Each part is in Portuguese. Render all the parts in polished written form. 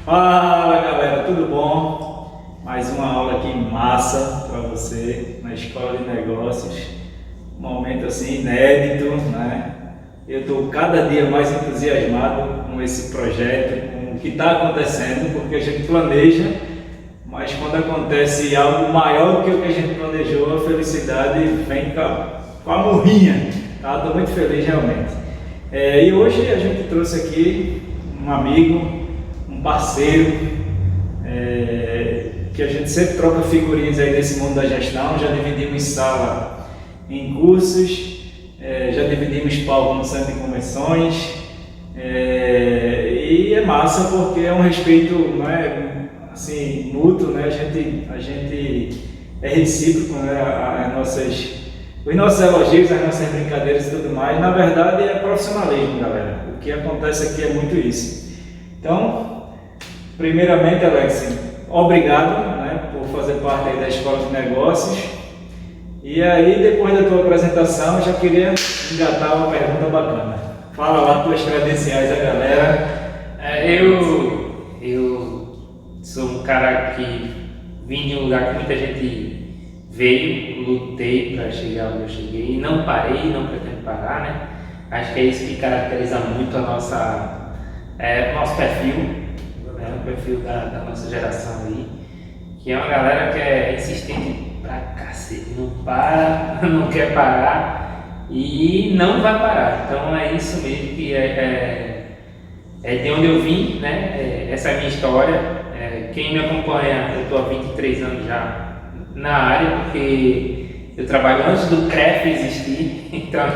Fala galera, tudo bom? Mais uma aula aqui massa para você na Escola de Negócios. Um momento assim inédito, né? Eu estou cada dia mais entusiasmado com esse projeto, com o que está acontecendo, porque a gente planeja, mas quando acontece algo maior do que o que a gente planejou, a felicidade vem com a murrinha. Tá? Estou muito feliz realmente. E hoje a gente trouxe aqui um amigo, um parceiro, que a gente sempre troca figurinhas aí desse mundo da gestão. Já dividimos sala em cursos, já dividimos palco no centro de convenções, e é massa porque é um respeito, não é, assim, mútuo, né? A gente é recíproco, né? Os nossos elogios, as nossas brincadeiras e tudo mais, na verdade é profissionalismo, galera. O que acontece aqui é muito isso. Então, primeiramente, Alex, obrigado, né, por fazer parte aí da Escola de Negócios. E aí, depois da tua apresentação, já queria engatar uma pergunta bacana. Fala lá tuas credenciais da galera. Eu sou um cara que vim de um lugar que muita gente veio, lutei para chegar onde eu cheguei e não parei, não pretendo parar, né? Acho que é isso que caracteriza muito a nosso perfil, né? O perfil da nossa geração aí, que é uma galera que é insistente pra cacete, não para, não quer parar e não vai parar. Então é isso mesmo que é de onde eu vim, né? Essa é a minha história. Quem me acompanha, eu estou há 23 anos já na área, porque eu trabalho antes do CREF existir, então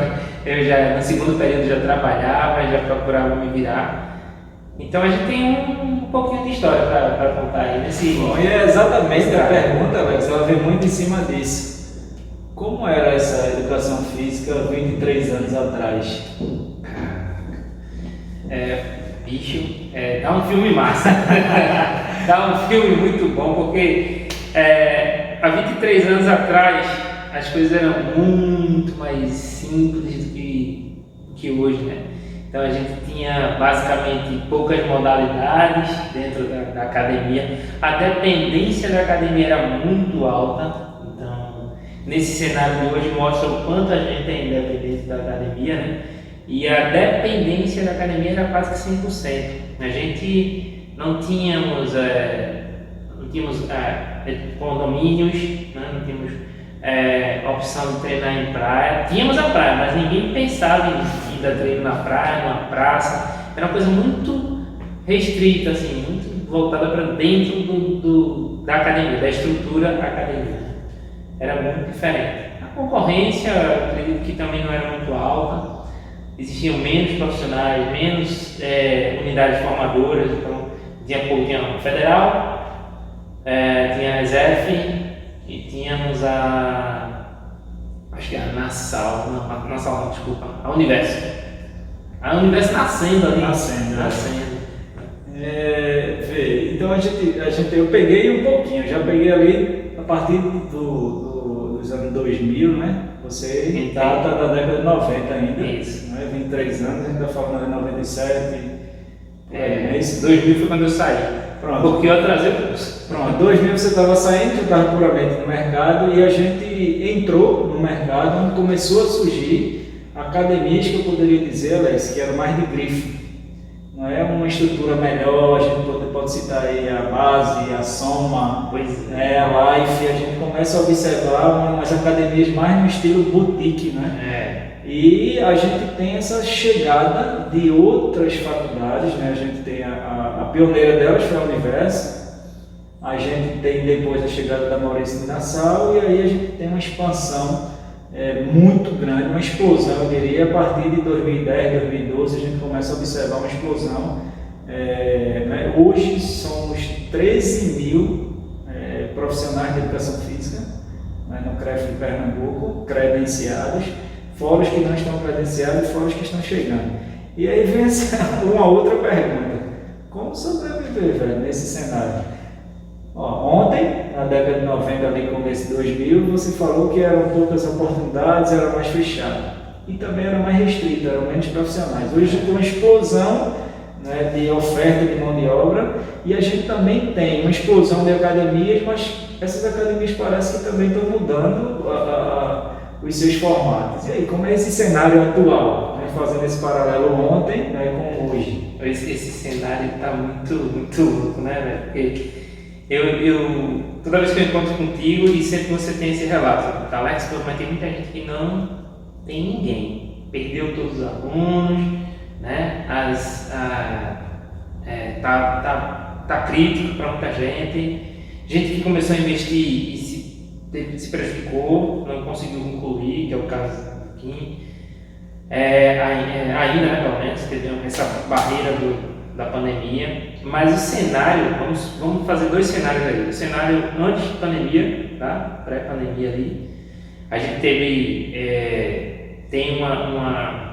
eu já no segundo período já trabalhava, já procurava me virar. Então a gente tem um pouquinho de história para contar aí nesse. Bom, e é exatamente a pergunta, Alex, ela vem muito em cima disso. Como era essa educação física 23 anos atrás? Dá um filme massa. Dá um filme muito bom, porque há 23 anos atrás as coisas eram muito mais simples do que hoje, né? Então a gente tinha basicamente poucas modalidades dentro da academia, a dependência da academia era muito alta. Então, nesse cenário de hoje mostra o quanto a gente é independente da academia, né? E a dependência da academia era quase que 100%. A gente não tínhamos condomínios, né? Não tínhamos opção de treinar em praia. Tínhamos a praia, mas ninguém pensava em dar treino na praia, numa praça. Era uma coisa muito restrita, assim, muito voltada para dentro da academia, da estrutura academia. Era muito diferente. A concorrência, eu acredito que também não era muito alta. Existiam menos profissionais, menos unidades formadoras. Então tinha federal, tinha a ESEF e tínhamos acho que a Nassau, não, desculpa, a Universo. A Universo nascendo ali. Nascendo. Então eu peguei um pouquinho, já peguei ali a partir dos anos 2000, né? Você data da década de 90 ainda. Isso. Né? 23 anos, a gente está falando de 97. Isso. 2000 foi quando eu saí. Pronto. Porque eu atrasei o curso. Pronto, 2000 você estava saindo, você estava puramente no mercado e a gente entrou no mercado onde começou a surgir academias que eu poderia dizer, Alex, que eram mais de grife. Não é uma estrutura melhor, a gente pode citar aí a Base, a Soma, a Life, a gente começa a observar umas academias mais no estilo boutique, né? E a gente tem essa chegada de outras faculdades, né? A gente tem a pioneira delas foi a Universo, a gente tem depois a chegada da Maurício de Nassau e aí a gente tem uma expansão muito grande, uma explosão, eu diria, a partir de 2010, 2012 a gente começa a observar uma explosão. Né? Hoje somos 13 mil profissionais de educação física, né, no CREF de Pernambuco, credenciados, fora os que não estão credenciados e fora os que estão chegando. E aí vem uma outra pergunta: como sobreviver, velho, nesse cenário? Ontem, na década de 90, ali começo de 2000, você falou que eram poucas oportunidades, era mais fechado. E também era mais restrito, eram menos profissionais. Hoje tem uma explosão né, de oferta de mão de obra, e a gente também tem uma explosão de academias, mas essas academias parece que também estão mudando os seus formatos. E aí, como é esse cenário atual, né, fazendo esse paralelo ontem, né, com hoje? Esse cenário está muito louco, né, velho? Porque toda vez que eu encontro contigo, e sempre você tem esse relato, tá, Alex, mas tem muita gente que não tem ninguém, perdeu todos os alunos, né? Tá crítico para muita gente que começou a investir e se prejudicou, não conseguiu concluir, que é o caso do Kim. Ainda, né, pelo menos, teve essa barreira da pandemia, mas o cenário, vamos fazer 2 cenários aí. O cenário antes da pandemia, tá? Pré-pandemia ali, a gente tem uma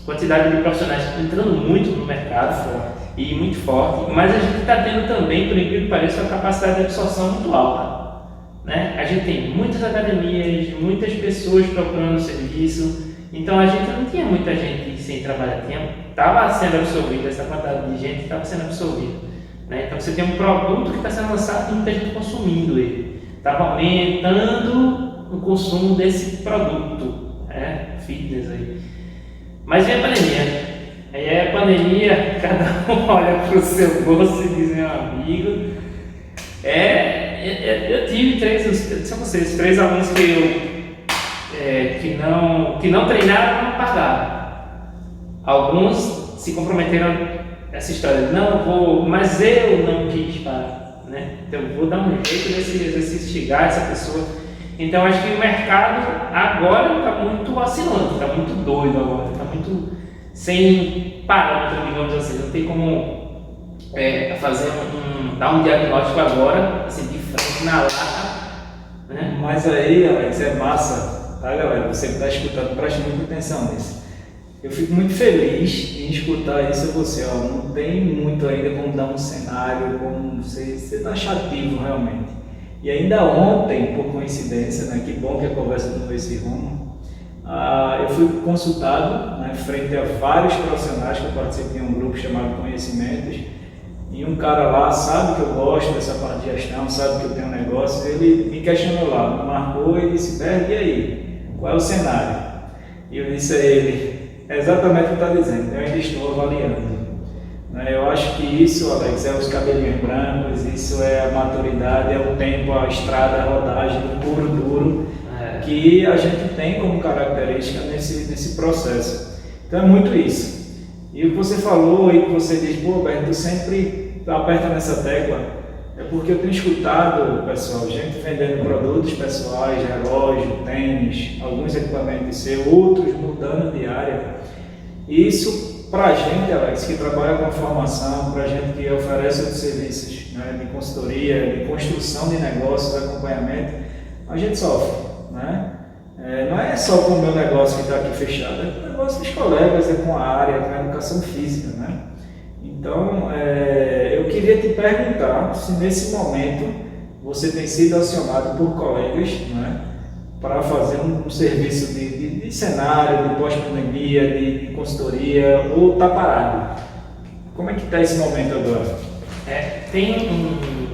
quantidade de profissionais entrando muito no mercado e muito forte, mas a gente está tendo também, por incrível que pareça, uma capacidade de absorção muito alta, né? A gente tem muitas academias, muitas pessoas procurando serviço, então a gente não tinha muita gente sem trabalhar, estava sendo absorvida, essa quantidade de gente estava sendo absorvida, né? Então você tem um produto que está sendo lançado e muita gente consumindo ele, estava aumentando o consumo desse produto, fitness aí. Mas vem a pandemia. Aí a pandemia, cada um olha para o seu bolso e diz, meu amigo, eu tive 3 alunos que não treinaram, não pagaram. Alguns se comprometeram a essa história, mas eu não quis parar, né? Então eu vou dar um jeito desse exercício chegar essa pessoa. Então acho que o mercado agora está muito oscilante, está muito doido agora, está muito sem parâmetro, digamos assim, não tem como dar um diagnóstico agora, assim, de frente na lata, né? Mas aí, Alex, é massa, tá, galera? Você que está escutando, preste muita atenção nisso. Eu fico muito feliz em escutar isso a você, ó, não tem muito ainda como dar um cenário, como você taxativo realmente. E ainda ontem, por coincidência, né, que bom que a conversa tomou esse rumo, eu fui consultado, né, frente a vários profissionais que eu participei de um grupo chamado Conhecimentos, e um cara lá sabe que eu gosto dessa parte de gestão, sabe que eu tenho um negócio, ele me questionou lá, me marcou e disse, Berg, e aí, qual é o cenário? E eu disse a ele, é exatamente o que está dizendo, eu ainda estou avaliando. Eu acho que isso, Alex, é os cabelinhos brancos, isso é a maturidade, é o tempo, a estrada, a rodagem, o puro duro, que a gente tem como característica nesse processo. Então é muito isso. E o que você falou e que você diz, pô, Berto, tu sempre aperta nessa tecla, é porque eu tenho escutado, pessoal, gente vendendo produtos pessoais, relógio, tênis, alguns equipamentos de ser, outros mudando de área. Isso para a gente, Alex, que trabalha com formação, para a gente que oferece outros serviços, né, de consultoria, de construção de negócios, de acompanhamento, a gente sofre, né? Não é só com o meu negócio que está aqui fechado, é com o negócio dos colegas, é com a área, com a educação física, né? Então, eu queria te perguntar se nesse momento você tem sido acionado por colegas, né, para fazer um serviço de cenário, de pós-pandemia, de consultoria, ou está parado? Como é que está esse momento agora?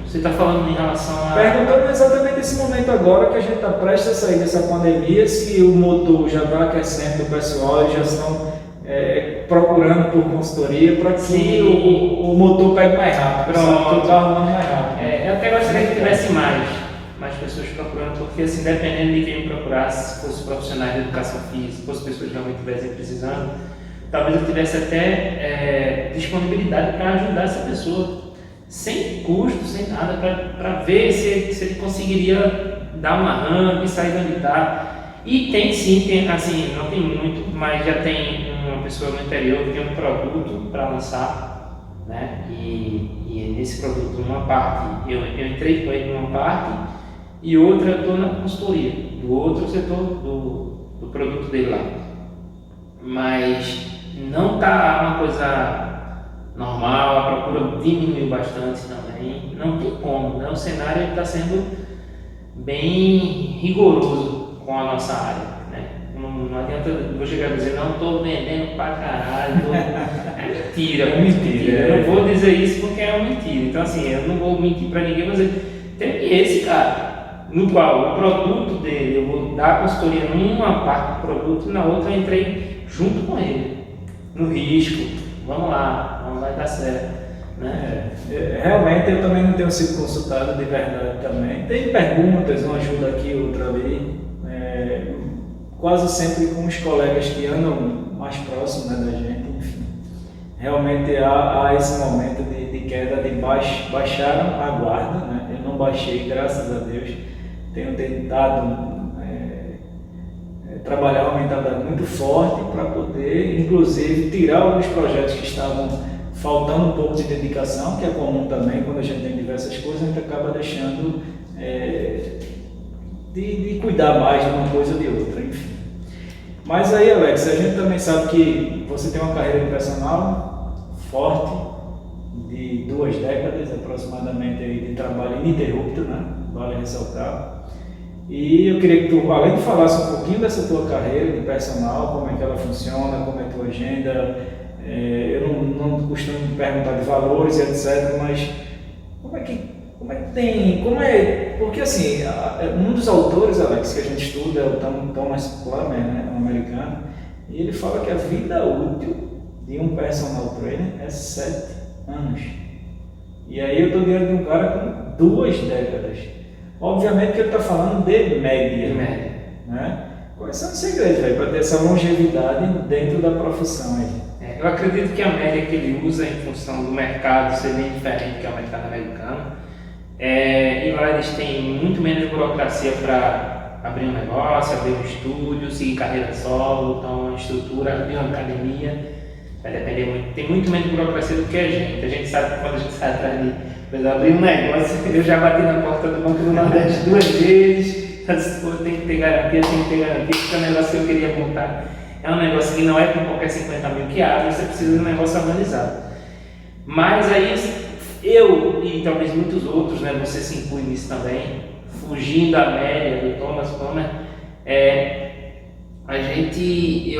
Você está falando em relação a... Perguntando exatamente esse momento agora que a gente está prestes a sair dessa pandemia, se o motor já está aquecendo o pessoal, eles já estão procurando por consultoria para que o motor pegue mais rápido, o carro ande mais rápido. Eu até gostaria que tivesse mais pessoas procurando, porque assim, dependendo de quem me procurasse, se fosse profissionais de educação física, se fosse pessoas que realmente estivessem precisando, talvez eu tivesse até disponibilidade para ajudar essa pessoa, sem custo, sem nada, para ver se ele conseguiria dar um arranque, sair de onde está. E tem sim, assim, não tem muito, mas já tem uma pessoa no interior que tem um produto para lançar, né? E nesse produto, uma parte, eu entrei com ele numa parte, e outra eu estou na consultoria, do outro setor do produto dele lá. Mas não está uma coisa normal, a procura diminuiu bastante também, não tem como, né? O cenário está sendo bem rigoroso com a nossa área, né? Não adianta eu chegar a dizer, não estou vendendo pra caralho, mentira. É mentira. Eu não vou dizer isso porque é uma mentira. Então, assim, eu não vou mentir para ninguém, mas tem esse cara, no qual o produto dele, eu vou dar a consultoria numa parte do produto e na outra eu entrei junto com ele, no risco. Vamos lá, não vai dar certo. Né? Realmente eu também não tenho sido consultado de verdade também. Tem perguntas, uma ajuda aqui, outra ali. Quase sempre com os colegas que andam mais próximos, né, da gente, enfim. Realmente há esse momento de queda, de baixaram a guarda, né? Eu não baixei, graças a Deus. Tenho tentado trabalhar uma mentalidade muito forte para poder, inclusive, tirar alguns projetos que estavam faltando um pouco de dedicação, que é comum também, quando a gente tem diversas coisas, a gente acaba deixando de cuidar mais de uma coisa ou de outra, enfim. Mas aí, Alex, a gente também sabe que você tem uma carreira de personal forte, de 2 décadas aproximadamente aí de trabalho ininterrupto, né? Vale ressaltar. E eu queria que tu, além de falasse um pouquinho dessa tua carreira de personal, como é que ela funciona, como é a tua agenda. Eu não costumo perguntar de valores e etc, mas como é que tem, porque assim, um dos autores, Alex, que a gente estuda é o Thomas Plummer, né, um americano, e ele fala que a vida útil de um personal trainer é 7 anos. E aí eu estou diante de um cara com 2 décadas. Obviamente que ele está falando de média, né? Quais são os segredos, velho, para ter essa longevidade dentro da profissão aí? Eu acredito que a média que ele usa em função do mercado ser bem diferente que é o mercado americano. E lá eles têm muito menos burocracia para abrir um negócio, abrir um estúdio, seguir carreira solo, então uma estrutura, abrir uma academia, vai depender muito. Tem muito menos burocracia do que a gente. A gente sabe que quando a gente sai atrás de abrir um negócio, eu já bati na porta do Banco do Nordeste 2 vezes, tem que ter garantia, porque o negócio que eu queria montar é um negócio que não é com qualquer 50 mil que abre, você precisa de um negócio organizado. Mas aí eu e talvez muitos outros, né, você se inclui nisso também, fugindo da média do Thomas Plummer, a gente,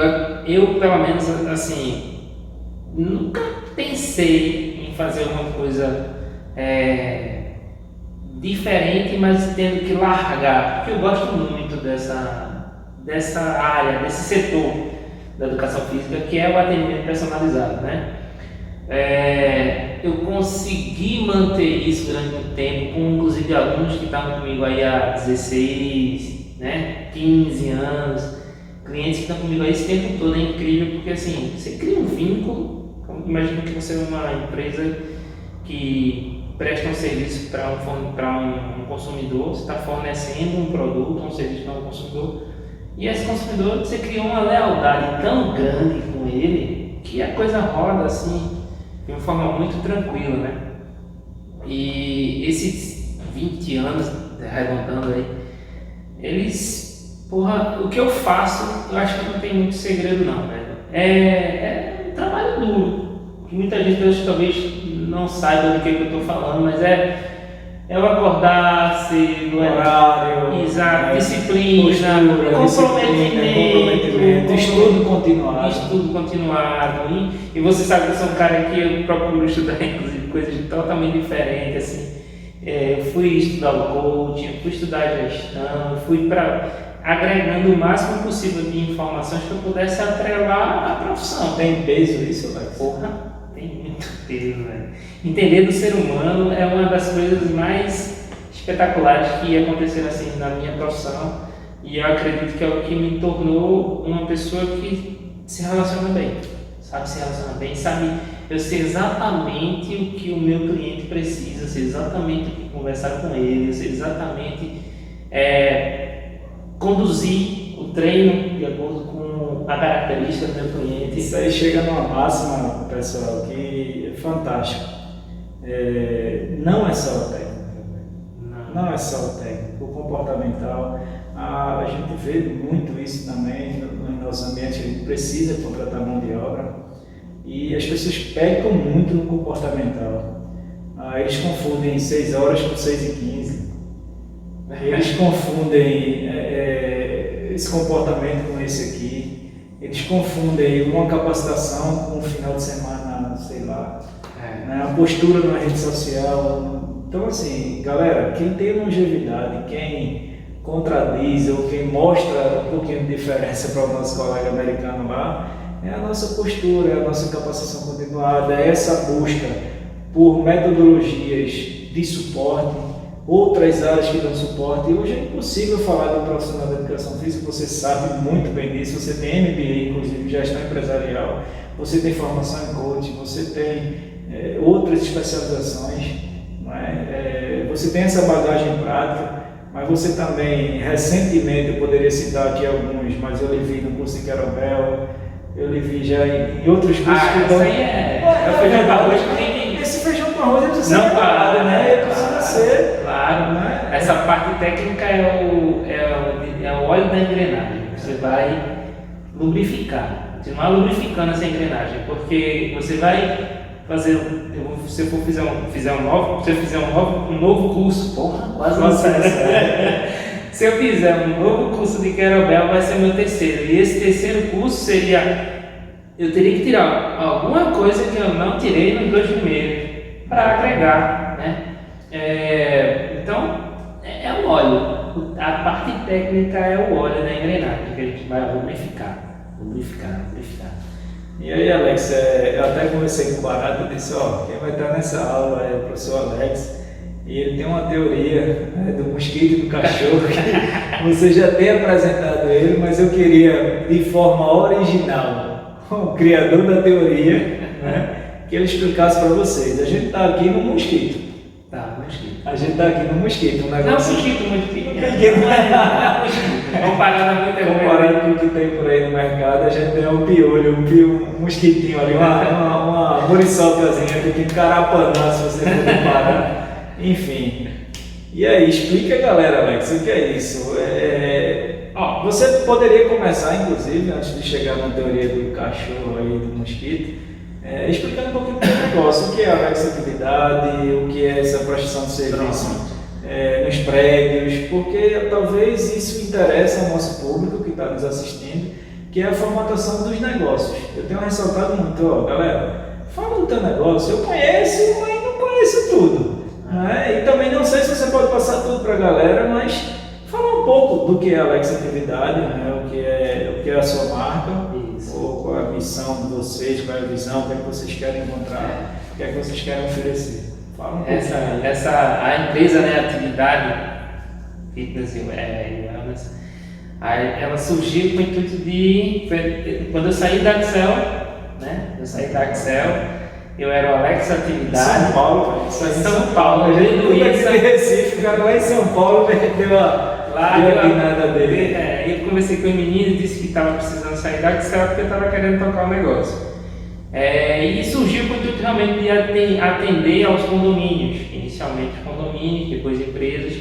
eu pelo menos assim, nunca pensei em fazer uma coisa diferente, mas tendo que largar, porque eu gosto muito dessa área, desse setor da educação física, que é o atendimento personalizado, né? Eu consegui manter isso durante muito tempo, com inclusive alunos que estavam comigo aí há 16, né, 15 anos, clientes que estão comigo aí esse tempo todo. É incrível, porque assim, você cria um vínculo. Imagina que você é uma empresa que presta um serviço para um consumidor, você está fornecendo um produto, um serviço para um consumidor, e esse consumidor, você criou uma lealdade tão grande com ele, que a coisa roda assim, de uma forma muito tranquila, né? E esses 20 anos, arredondando aí, o que eu faço, eu acho que não tem muito segredo não, velho. É um trabalho duro, que muita gente talvez não saiba do que eu estou falando, mas eu acordar cedo, horário, exato, disciplina, comprometimento, estudo continuado, e você sabe que eu sou um cara que eu procuro estudar inclusive coisas totalmente diferentes, assim. Eu fui estudar o coaching, fui estudar a gestão, fui agregando o máximo possível de informações que eu pudesse atrelar à profissão. Tem peso isso, Alex? Porra, tem muito peso, velho. Entender do ser humano é uma das coisas mais espetaculares que aconteceram assim na minha profissão, e eu acredito que é o que me tornou uma pessoa que se relaciona bem, sabe se relacionar bem, sabe, eu sei exatamente o que o meu cliente precisa, sei exatamente o que conversar com ele, eu sei exatamente conduzir o treino de acordo com a característica do meu cliente. Isso aí chega numa máxima, pessoal, que é fantástico. Não é só a técnica, não é só a técnica, o comportamental. A gente vê muito isso também no nosso ambiente, a gente precisa contratar mão de obra e as pessoas pecam muito no comportamental. Eles confundem 6 horas com 6h15, eles confundem esse comportamento com esse aqui. Eles confundem uma capacitação com um final de semana, sei lá, né? A postura na rede social. Então, assim, galera, quem tem longevidade, quem contradiz ou quem mostra um pouquinho de diferença para o nosso colega americano lá, é a nossa postura, é a nossa capacitação continuada, é essa busca por metodologias de suporte, outras áreas que dão suporte. E hoje é impossível falar de um profissional da educação física, você sabe muito bem disso, você tem MBA, inclusive gestão empresarial, você tem formação em coaching, você tem outras especializações, não é? Você tem essa bagagem prática, mas você também, recentemente, eu poderia citar aqui alguns, mas eu lhe vi no curso de Kettlebell, eu lhe vi já em outros cursos que isso aí é feijão com arroz que tem. Esse feijão com arroz precisa ser preparado, né? Precisa ser. Claro, Né? Essa parte técnica é o óleo da engrenagem. Você vai lubrificar, continuar lubrificando essa engrenagem, porque você vai fazer, se eu fizer um novo curso, quase não sai. Se eu fizer um novo curso de Kettlebell, vai ser meu terceiro. E esse terceiro curso eu teria que tirar alguma coisa que eu não tirei nos 2 primeiros, para agregar, né? Então, é o óleo. A parte técnica é o óleo da engrenagem, que a gente vai lubrificar. E aí, Alex, eu até conversei com o Barato e disse, quem vai estar nessa aula é o professor Alex, e ele tem uma teoria, né, do mosquito e do cachorro, que você já tem apresentado ele, mas eu queria, de forma original, o criador da teoria, né, que ele explicasse para vocês. A gente está aqui no mosquito. Mosquito. A gente está aqui no mosquito, um negócio... Não, mosquito muito pequeno. Comparado com o que tem por aí no mercado, a gente tem um piolho, um mosquitinho ali, uma muriçocazinha que tem que carapanar se você for comparar. Enfim. E aí, explica, galera, Alex, o que é isso? Você poderia começar, inclusive, antes de chegar na teoria do cachorro aí, do mosquito, explicando um pouquinho do negócio, o que é a flexitividade, o que é essa prestação de serviço nos prédios, porque talvez isso interesse ao nosso público que está nos assistindo, que é a formatação dos negócios. Eu tenho ressaltado muito, galera, fala do teu negócio, eu conheço, mas não conheço tudo. E também não sei se você pode passar tudo para a galera, mas fala um pouco do que é a flexitividade, né? o que é a sua marca, ou qual é a missão de vocês, qual é a visão, o que é que vocês querem encontrar, o que é que vocês querem oferecer. Fala um pouco. A empresa, né, a atividade Fitness e Wellness, ela surgiu com o intuito de, quando eu saí da Axel, né, eu era o Alex Atividade. São Paulo, São Paulo, a gente não é de Recife, o cara lá em São Paulo deu a guinada dele. Eu conversei com o menino e disse que estava precisando sair da Axel porque estava querendo tocar o negócio. E surgiu com o intuito realmente de atender aos condomínios, inicialmente condomínios, depois empresas,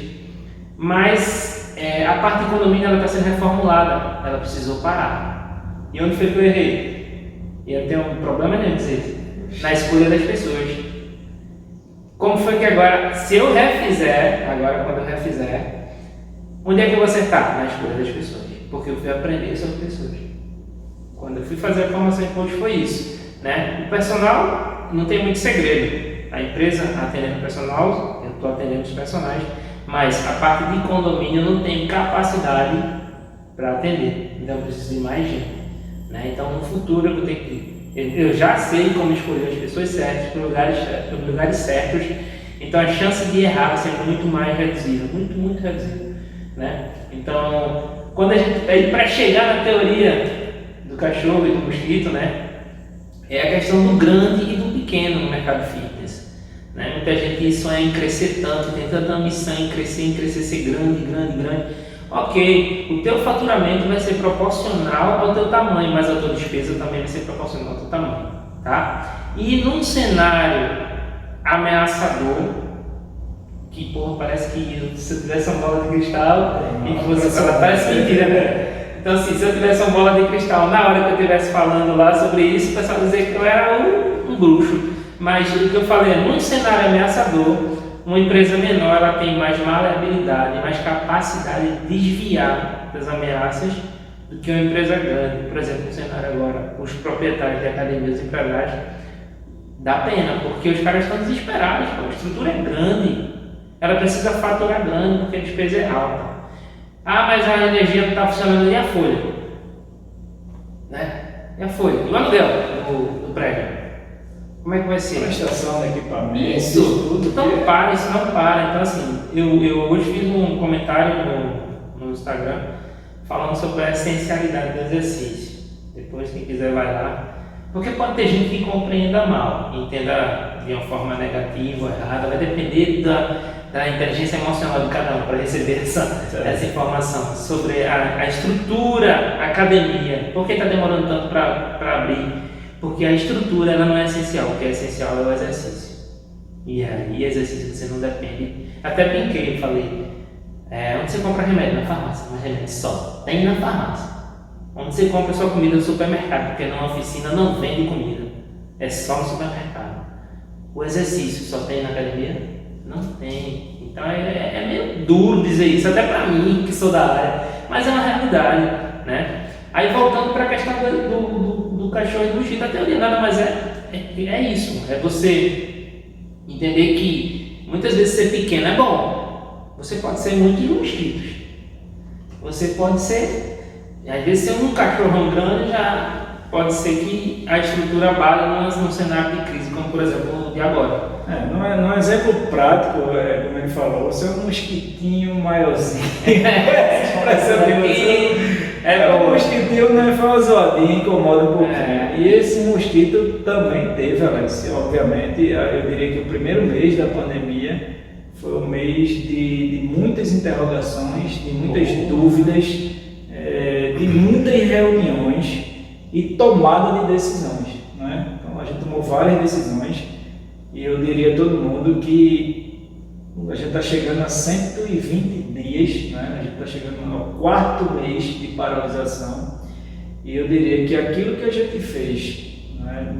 mas a parte de condomínio está sendo reformulada, ela precisou parar. E onde foi que eu errei? E eu tenho um problema nem dizer, na escolha das pessoas. Como foi que agora, se eu refizer, quando eu refizer, onde é que eu vou acertar? Na escolha das pessoas, porque eu fui aprender sobre pessoas. Quando eu fui fazer a formação em coach foi isso. Né? O personal não tem muito segredo. A empresa atendendo o personal, eu estou atendendo os personagens, mas a parte de condomínio eu não tenho capacidade para atender. Então eu preciso de mais gente. Né? Então no futuro eu vou ter que. Eu já sei como escolher as pessoas certas para os lugares certos. Então a chance de errar vai ser muito mais reduzida, muito reduzida. Né? Então, quando a gente para chegar na teoria do cachorro e do mosquito, né? É a questão do grande e do pequeno no mercado fitness. Né? Muita gente sonha em crescer tanto, tem tanta ambição em crescer, ser grande. Ok, o teu faturamento vai ser proporcional ao teu tamanho, mas a tua despesa também vai ser proporcional ao teu tamanho. Tá? E num cenário ameaçador, que parece que se eu tivesse uma bola de cristal e que você só parece mentira, né? Então, assim, se eu tivesse uma bola de cristal na hora que eu estivesse falando lá sobre isso, o pessoal dizer que eu era um bruxo. Mas o que eu falei é, num cenário ameaçador, uma empresa menor ela tem mais maleabilidade, mais capacidade de desviar das ameaças do que uma empresa grande. Por exemplo, no cenário agora, os proprietários de academias, os empresários, dá pena, porque os caras estão desesperados, pô. A estrutura é grande, ela precisa faturar grande porque a despesa é alta. Ah, mas a energia não está funcionando, e a folha? Né? E a folha? E o aluguel do prédio? Como é que vai ser? Prestação de equipamento, Isso, tudo. então para, isso não para. Então assim, eu hoje fiz um comentário no Instagram falando sobre a essencialidade do exercício. Depois quem quiser vai lá. Porque pode ter gente que compreenda mal, entenda de uma forma negativa ou errada, vai depender da inteligência emocional de cada um para receber essa informação sobre a estrutura, a academia. Por que está demorando tanto para abrir? Porque a estrutura ela não é essencial, o que é essencial é o exercício. E aí, exercício você não depende. Até brinquei, falei, onde você compra remédio? Na farmácia, mas remédio só tem na farmácia. Onde você compra sua comida no supermercado, porque na oficina não vende comida, é só no supermercado. O exercício só tem na academia? Não tem. Então é meio duro dizer isso, até para mim que sou da área, mas é uma realidade, né? Aí voltando para a questão do cachorro e do mosquito, a teoria nada mais é isso, é você entender que muitas vezes ser pequeno é bom, você pode ser muitos mosquitos, você pode ser, às vezes ser um cachorrão grande já pode ser que a estrutura abale num cenário de crise, como por exemplo o de agora. Num exemplo prático, como ele falou, você é um mosquitinho maiorzinho. O mosquitinho nefrosodinho incomoda um pouquinho. E esse mosquito também teve, Alex. Obviamente, eu diria que o primeiro mês da pandemia foi um mês de muitas interrogações, de muitas dúvidas, de muitas reuniões e tomada de decisões. Né? Então, a gente tomou várias decisões e eu diria a todo mundo que a gente está chegando a 120 dias, né? A gente está chegando ao 4º mês de paralisação e eu diria que aquilo que a gente fez, né,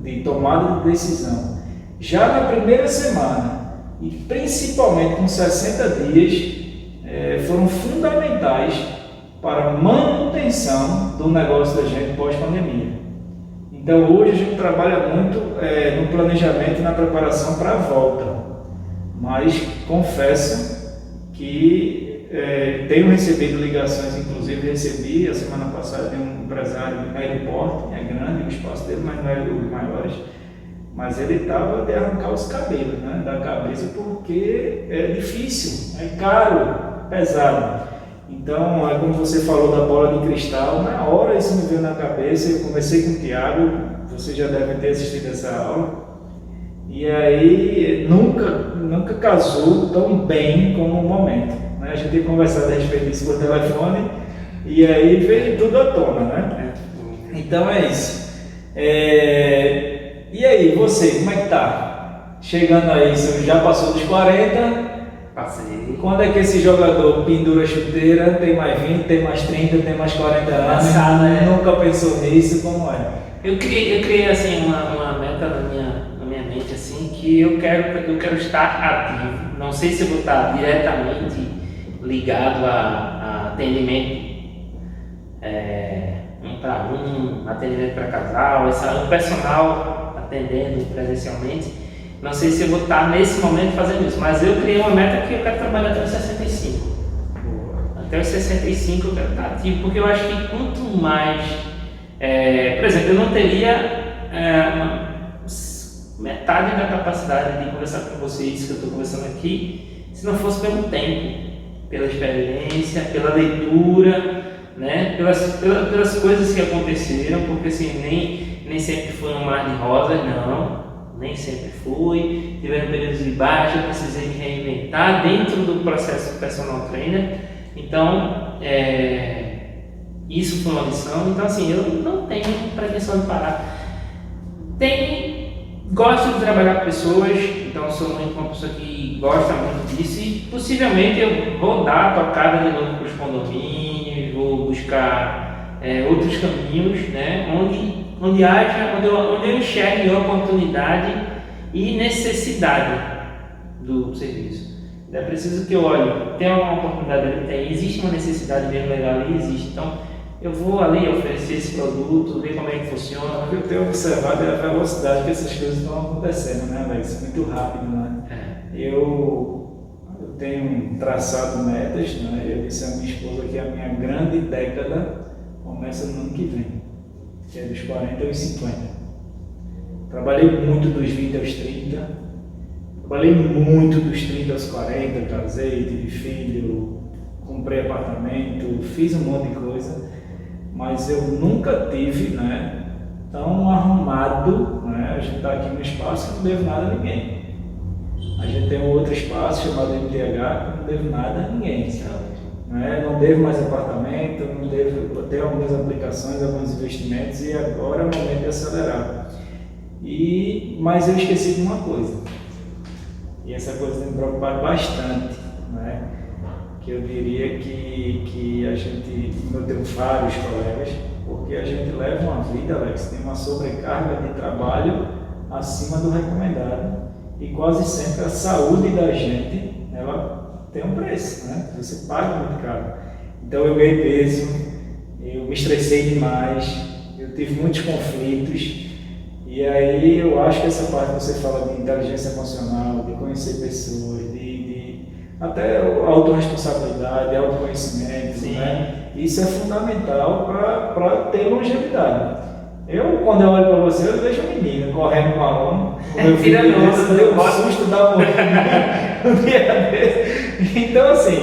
de tomada de decisão, já na primeira semana e principalmente com 60 dias, foram fundamentais para a manutenção do negócio da gente pós-pandemia. Então hoje a gente trabalha muito no planejamento e na preparação para a volta, mas confesso que tenho recebido ligações, inclusive recebi a semana passada de um empresário de aeroporto, é grande o espaço dele, mas não é dos maiores, mas ele estava de arrancar os cabelos, né, da cabeça, porque é difícil, é caro, pesado. Então, como você falou da bola de cristal, na hora isso me veio na cabeça, eu conversei com o Thiago, você já deve ter assistido essa aula, e aí nunca casou tão bem como o momento. Né? A gente tem conversado a respeito disso por telefone, e aí veio tudo à tona, né? Então é isso. E aí, você, como é que tá? Chegando aí, você já passou dos 40? Passei. Quando é que esse jogador pendura a chuteira, tem mais 20, tem mais 30, tem mais 40 anos, nunca pensou nisso, como é? Eu criei assim uma meta na minha mente assim, que eu quero estar ativo. Não sei se eu vou estar diretamente ligado a atendimento 1-para-1, atendimento para casal, o personal atendendo presencialmente. Não sei se eu vou estar nesse momento fazendo isso, mas eu criei uma meta que eu quero trabalhar até os 65. Até os 65 eu quero estar ativo, porque eu acho que quanto mais... por exemplo, eu não teria metade da capacidade de conversar com vocês que eu estou conversando aqui, se não fosse pelo tempo, pela experiência, pela leitura, né? pelas coisas que aconteceram, porque assim, nem sempre foi um mar de rosas, não. Nem sempre fui, tiveram períodos de baixa, eu precisei me reinventar dentro do processo personal trainer. Então, isso foi uma lição. Então, assim, eu não tenho pretensão de parar. Gosto de trabalhar com pessoas, então sou muito uma pessoa que gosta muito disso e possivelmente eu vou dar a tocada de novo para os condomínios, vou buscar outros caminhos, né, onde eu enxergue oportunidade e necessidade do serviço. É preciso que eu olhe, tem uma oportunidade ali, existe uma necessidade mesmo legal ali, existe. Então, eu vou ali oferecer esse produto, ver como é que funciona. O que eu tenho observado é a velocidade que essas coisas estão acontecendo, né, Alex? Muito rápido, né? Eu tenho traçado metas, né? Eu disse à minha esposa que a minha grande década começa no ano que vem, que é dos 40 aos 50. Trabalhei muito dos 20 aos 30, trabalhei muito dos 30 aos 40, casei, tive filho, comprei apartamento, fiz um monte de coisa, mas eu nunca tive, né, tão arrumado, né? A gente está aqui no espaço que não devo nada a ninguém. A gente tem um outro espaço chamado MTH que não devo nada a ninguém, né? Não devo mais apartamento, não devo ter algumas aplicações, alguns investimentos e agora é o momento de acelerar. Mas eu esqueci de uma coisa, e essa coisa tem me preocupado bastante, né? Que eu diria que a gente, eu tenho vários colegas, porque a gente leva uma vida, Alex, tem uma sobrecarga de trabalho acima do recomendado e quase sempre a saúde da gente, ela tem um preço, né? Você paga muito caro. Então eu ganhei peso, eu me estressei demais, eu tive muitos conflitos. E aí eu acho que essa parte que você fala de inteligência emocional, de conhecer pessoas, até autorresponsabilidade, autoconhecimento, né? Isso é fundamental para ter longevidade. Quando eu olho para você, eu vejo um menino correndo com a aluno, o meu filho deu um susto da um dia desse. Então, assim,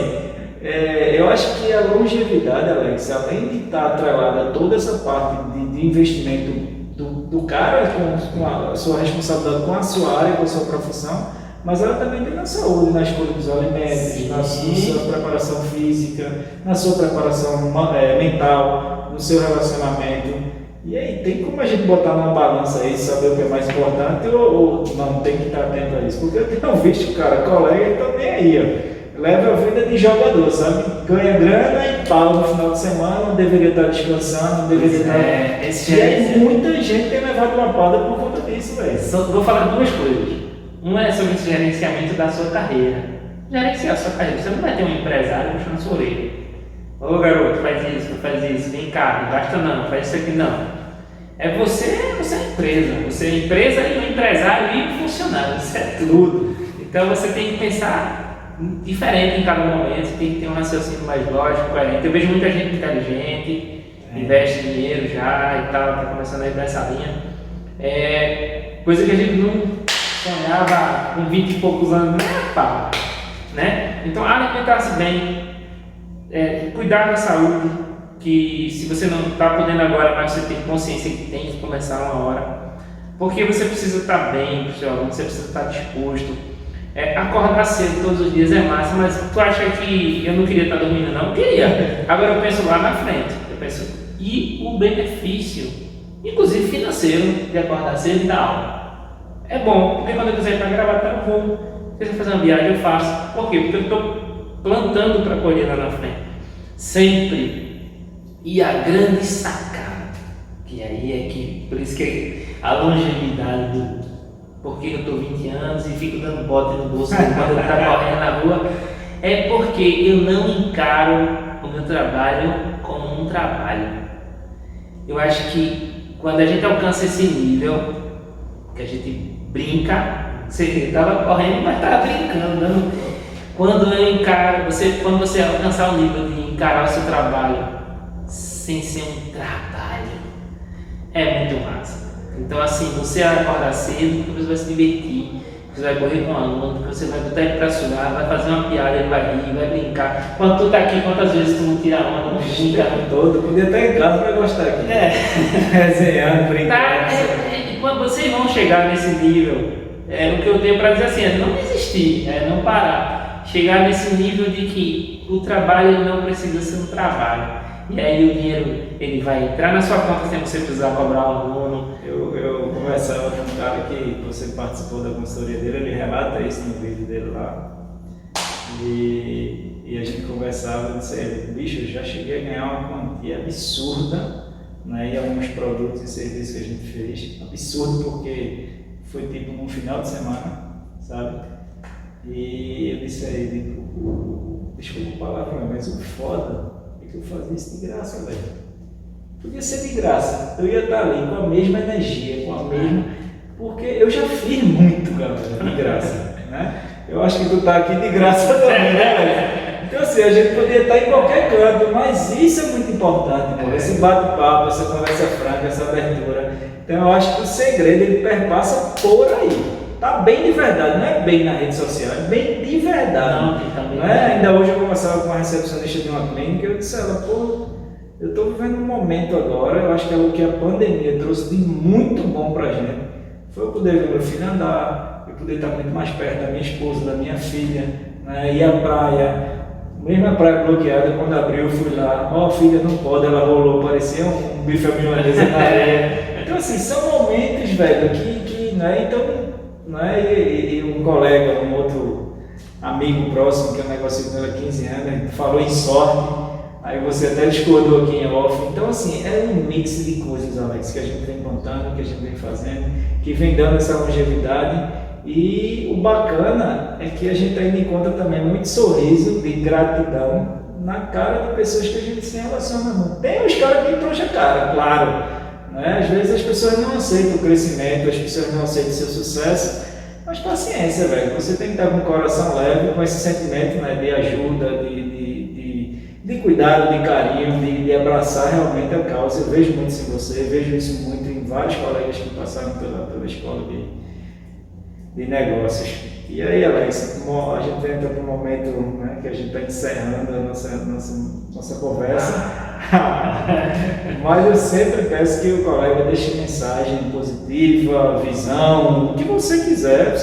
eu acho que a longevidade, Alex, além de estar atrelada a toda essa parte de investimento do cara com a sua responsabilidade com a sua área, com a sua profissão, mas ela também tem na saúde, na escolha dos alimentos, na sua preparação física, na sua preparação mental, no seu relacionamento. E aí, tem como a gente botar numa balança aí, saber o que é mais importante ou não tem que estar atento a isso? Porque eu tenho visto, cara, colega que também aí, ó. Leva a vida de jogador, sabe? Ganha grana e pau no final de semana, não deveria estar descansando, não deveria estar. E aí muita gente tem levado uma palda por conta disso, velho. Vou falar duas coisas. Uma é sobre o gerenciamento da sua carreira. Gerenciar a sua carreira. Você não vai ter um empresário puxando sua orelha. Ô garoto, faz isso, vem cá, não gasta não, faz isso aqui não. Você é empresa. Você é empresa e um empresário e um funcionário. Isso é tudo. Então você tem que pensar diferente em cada momento, tem que ter um raciocínio mais lógico, coerente. Eu vejo muita gente inteligente, investe dinheiro já e tal, está começando a ir para essa linha. Coisa que a gente não sonhava com 20 e poucos anos, né? Então, alimentar-se bem, cuidar da saúde, que se você não está podendo agora, mas você tem consciência que tem que começar uma hora, porque você precisa estar bem para o seu aluno, você precisa estar disposto. Acordar cedo todos os dias é massa, mas tu acha que eu não queria estar dormindo? Não, queria. Agora eu penso lá na frente, e o benefício, inclusive financeiro, de acordar cedo e dar aula. É bom, porque quando eu quiser ir para gravar, eu vou. Se quiser fazer uma viagem, eu faço. Por quê? Porque eu estou plantando para colher lá na frente. Sempre. E a grande sacada, que aí é que, por isso que a longevidade do porque eu estou 20 anos e fico dando bote no bolso quando ele está correndo na rua, é porque eu não encaro o meu trabalho como um trabalho. Eu acho que quando a gente alcança esse nível, que a gente brinca, você estava correndo, mas estava brincando. Quando você alcançar o nível de encarar o seu trabalho sem ser um trabalho, é muito massa. Então, assim, você vai acordar cedo, porque você vai se divertir, você vai correr com o aluno, porque você vai botar ele pra suar, vai fazer uma piada, ele vai rir, vai brincar. Quando tu tá aqui, quantas vezes tu não tira a onda, não brinca? Todo, podia estar em casa pra gostar aqui. Resenhando, brincando. E quando vocês vão chegar nesse nível, o que eu tenho pra dizer assim, é não desistir, não parar. Chegar nesse nível de que o trabalho ele não precisa ser um trabalho. E aí o dinheiro ele vai entrar na sua conta sem você precisar cobrar o aluno. Eu conversava com um cara que você participou da consultoria dele, ele relata isso no vídeo dele lá. E a gente conversava e disse, bicho, eu já cheguei a ganhar uma quantia absurda, né, em alguns produtos e serviços que a gente fez. Absurdo porque foi tipo num final de semana, sabe? E eu disse a ele, desculpa o palavrão, mas o foda é que eu fazia isso de graça, velho. podia ser de graça. Eu ia estar ali com a mesma energia, com a mesma... Porque eu já fiz muito, galera, de graça, né? Eu acho que tu tá aqui de graça também, né, velho? Então assim, a gente podia estar em qualquer canto, mas isso é muito importante, pô. Esse bate-papo, essa conversa franca, essa abertura. Então eu acho que o segredo, ele perpassa por aí. Tá bem de verdade, não é bem na rede social, é bem de verdade. Não é? Ainda hoje eu conversava com uma recepcionista de uma clínica e eu disse a ela, pô, eu estou vivendo um momento agora, eu acho que é o que a pandemia trouxe de muito bom pra gente. Foi eu poder ver meu filho andar, eu poder estar muito mais perto da minha esposa, da minha filha, né? Ir à praia, mesmo a praia bloqueada, quando abriu eu fui lá, ó, filha, não pode, ela rolou, parecia um bife à milanesa na areia. Então assim, são momentos, velho, que né, então, né, e um colega, um outro amigo próximo, que eu negocio com ele há 15 anos, falou em sorte, aí você até discordou aqui em off. Então assim, é um mix de coisas, Alex, que a gente vem contando, que a gente vem fazendo, que vem dando essa longevidade. E o bacana é que a gente ainda encontra também muito sorriso de gratidão na cara de pessoas que a gente se relaciona muito. Tem os caras que trouxa a cara, claro, né? Às vezes as pessoas não aceitam o crescimento, as pessoas não aceitam o seu sucesso, mas paciência, velho. Você tem que estar com o coração leve, com esse sentimento, né, de ajuda, de cuidado, de carinho, de abraçar realmente a causa. Eu vejo muito isso em você, vejo isso muito em vários colegas que passaram pela escola de negócios. E aí, Alex, a gente entra para um momento, né, que a gente está encerrando a nossa conversa, mas eu sempre peço que o colega deixe mensagem positiva, visão, o que você quiser,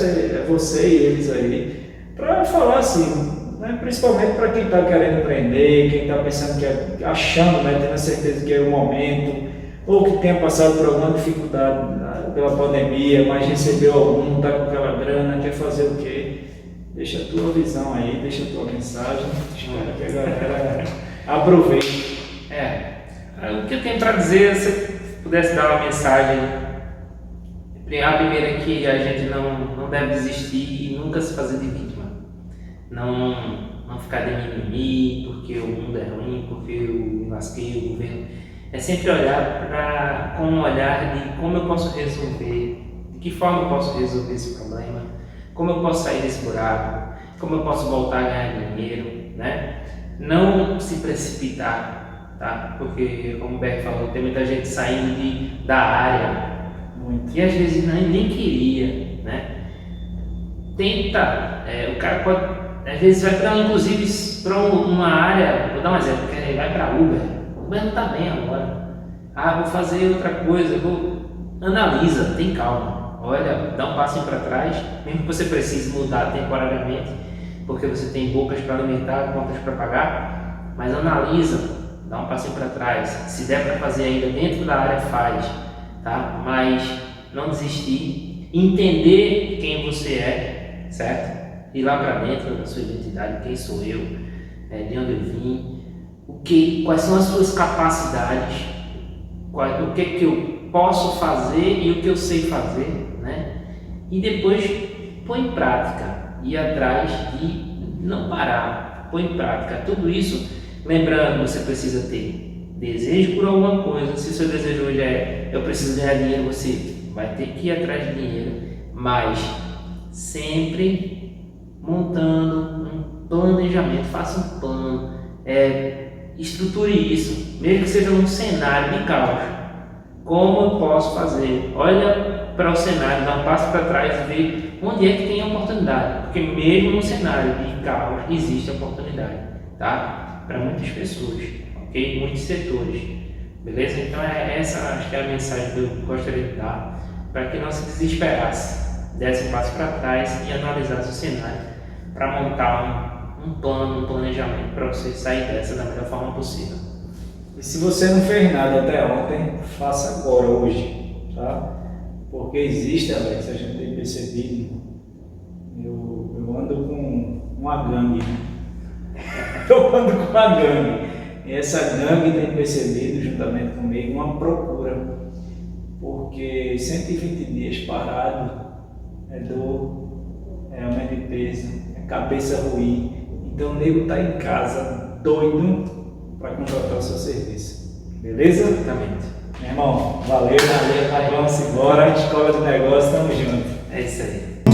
você e eles aí, para falar assim, né, principalmente para quem está querendo empreender, quem está pensando achando, né, tendo a certeza que é o momento, ou que tenha passado por alguma dificuldade pela pandemia, mas recebeu algum, está com aquela grana, quer fazer o quê? Deixa a tua visão aí, deixa a tua mensagem, espero que a galera aproveite. O que eu tenho para dizer, se você pudesse dar uma mensagem, a primeira é que a gente não deve desistir e nunca se fazer de vítima. Não ficar de mimimi, porque o mundo é ruim, porque eu me lasquei, o governo. É sempre olhar com um olhar de como eu posso resolver, de que forma eu posso resolver esse problema, como eu posso sair desse buraco, como eu posso voltar a ganhar dinheiro, né? Não se precipitar, tá? Porque, como o Berg falou, tem muita gente saindo da área muito. E às vezes nem queria, né? Tenta, o cara pode, às vezes vai para, inclusive, para uma área, vou dar um exemplo, ele vai para Uber. Mas não está bem agora. Vou fazer outra coisa. Analisa, tem calma. Olha, dá um passinho para trás, mesmo que você precise mudar temporariamente, porque você tem bocas para alimentar, contas para pagar, mas analisa, dá um passinho para trás. Se der para fazer ainda dentro da área, faz, tá? Mas não desistir, entender quem você é, certo? Ir lá para dentro da sua identidade, quem sou eu, de onde eu vim. Quais são as suas capacidades, o que eu posso fazer e o que eu sei fazer, né? E depois põe em prática, ir atrás e não parar, põe em prática. Tudo isso, lembrando, você precisa ter desejo por alguma coisa. Se o seu desejo hoje eu preciso ganhar dinheiro, você vai ter que ir atrás de dinheiro, mas sempre montando um planejamento, faça um plano, estruture isso, mesmo que seja um cenário de caos. Como eu posso fazer? Olha para o cenário, dá um passo para trás e vê onde é que tem oportunidade, porque mesmo no cenário de caos existe oportunidade, tá? Para muitas pessoas, ok? Muitos setores, beleza? Então essa acho que é a mensagem que eu gostaria de dar, para que não se desesperasse, desse um passo para trás e analisasse o cenário para montar um plano, um planejamento para você sair dessa da melhor forma possível. E se você não fez nada até ontem, faça agora, hoje, tá? Porque existe, Alex, a gente tem percebido, eu ando com uma gangue, eu ando com uma gangue, e essa gangue tem percebido, juntamente comigo, uma procura, porque 120 dias parado é dor, é aumento de peso, é cabeça ruim. Então o nego está em casa doido para contratar o seu serviço. Beleza? Exatamente. Meu irmão, valeu, vamos embora. Escola de Negócio, tamo junto. É isso aí.